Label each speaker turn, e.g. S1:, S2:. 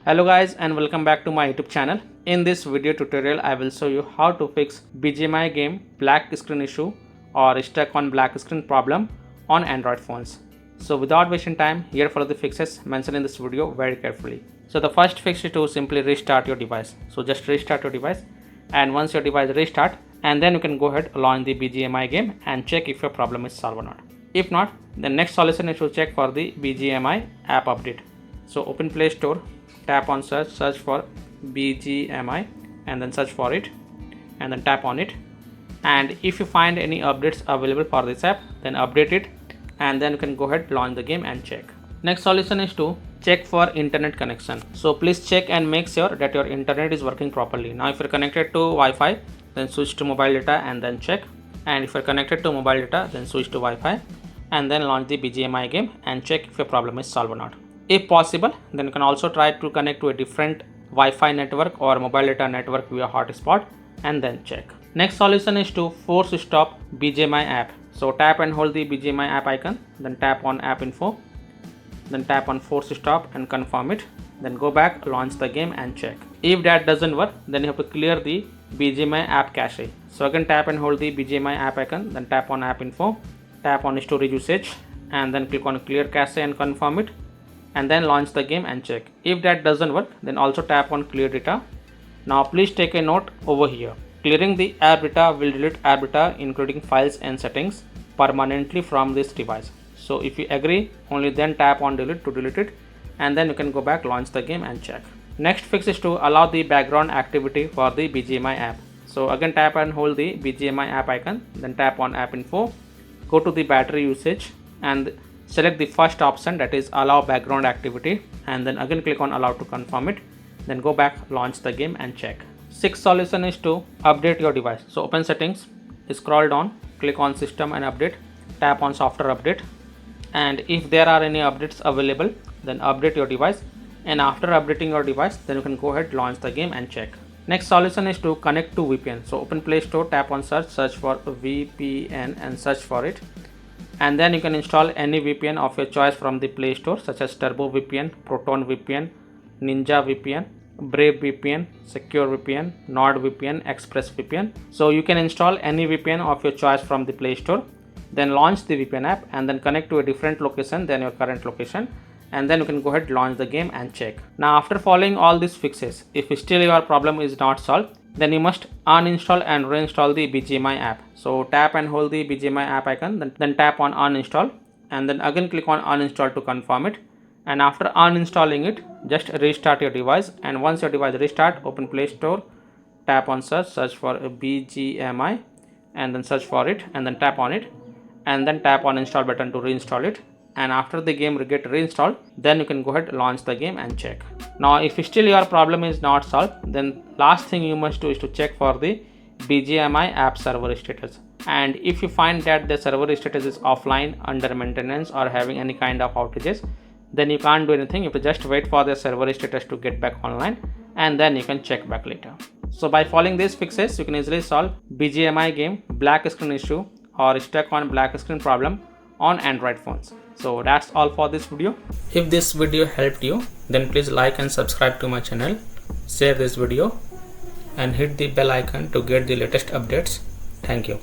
S1: Hello guys and welcome back to my YouTube channel. In this video tutorial I will show you how to fix BGMI game black screen issue or stuck on black screen problem on Android phones. So without wasting time, here follow the fixes mentioned in this video very carefully. So the first fix is to simply restart your device. So just restart your device, and once your device restart, and then you can go ahead launch the BGMI game and check if your problem is solved or not. If not, the next solution is to check for the BGMI app update. So open Play Store, tap on search for BGMI and then search for it and then tap on it, and if you find any updates available for this app, then update it and then you can go ahead launch the game and check. Next solution is to check for internet connection. So please check and make sure that your internet is working properly. Now if you're connected to Wi-Fi, then switch to mobile data and then check, and if you're connected to mobile data, then switch to Wi-Fi and then launch the BGMI game and check if your problem is solved or not. If possible, then you can also try to connect to a different Wi-Fi network or mobile data network via hotspot and then check. Next solution is to force stop BGMI app. So tap and hold the BGMI app icon, then tap on app info, then tap on force stop and confirm it, then go back, launch the game and check. If that doesn't work, then you have to clear the BGMI app cache. So again tap and hold the BGMI app icon, then tap on app info, tap on storage usage and then click on clear cache and confirm it, and then launch the game and check. If that doesn't work, then also tap on clear data. Now please take a note over here. Clearing the app data will delete app data including files and settings permanently from this device. So if you agree, only then tap on delete to delete it, and then you can go back, launch the game and check. Next fix is to allow the background activity for the BGMI app. So again tap and hold the BGMI app icon, then tap on app info, go to the battery usage and select the first option, that is allow background activity, and then again click on allow to confirm it, then go back, launch the game and check. Sixth solution is to update your device. So open settings, scroll down, click on system and update, tap on software update, and if there are any updates available, then update your device, and after updating your device, then you can go ahead, launch the game and check. Next solution is to connect to VPN. So open Play Store, tap on search for VPN and search for it, and then you can install any VPN of your choice from the Play Store, such as Turbo VPN, Proton VPN, Ninja VPN, Brave VPN, Secure VPN, NordVPN, Express VPN. So you can install any VPN of your choice from the Play Store, then launch the VPN app and then connect to a different location than your current location, and then you can go ahead, launch the game and check. Now after following all these fixes, if still your problem is not solved, then you must uninstall and reinstall the BGMI app. So tap and hold the BGMI app icon, then tap on uninstall and then again click on uninstall to confirm it, and after uninstalling it, just restart your device, and once your device restart, open Play Store, tap on search for BGMI and then search for it and then tap on it, and then tap on install button to reinstall it, and after the game get reinstalled, then you can go ahead, launch the game and check. Now if still your problem is not solved, then last thing you must do is to check for the BGMI app server status, and if you find that the server status is offline, under maintenance or having any kind of outages, then you can't do anything. You have to just wait for the server status to get back online, and then you can check back later. So by following these fixes, you can easily solve BGMI game black screen issue or stuck on black screen problem on Android phones. So that's all for this video. If this video helped you, then please like and subscribe to my channel, share this video and hit the bell icon to get the latest updates. Thank you.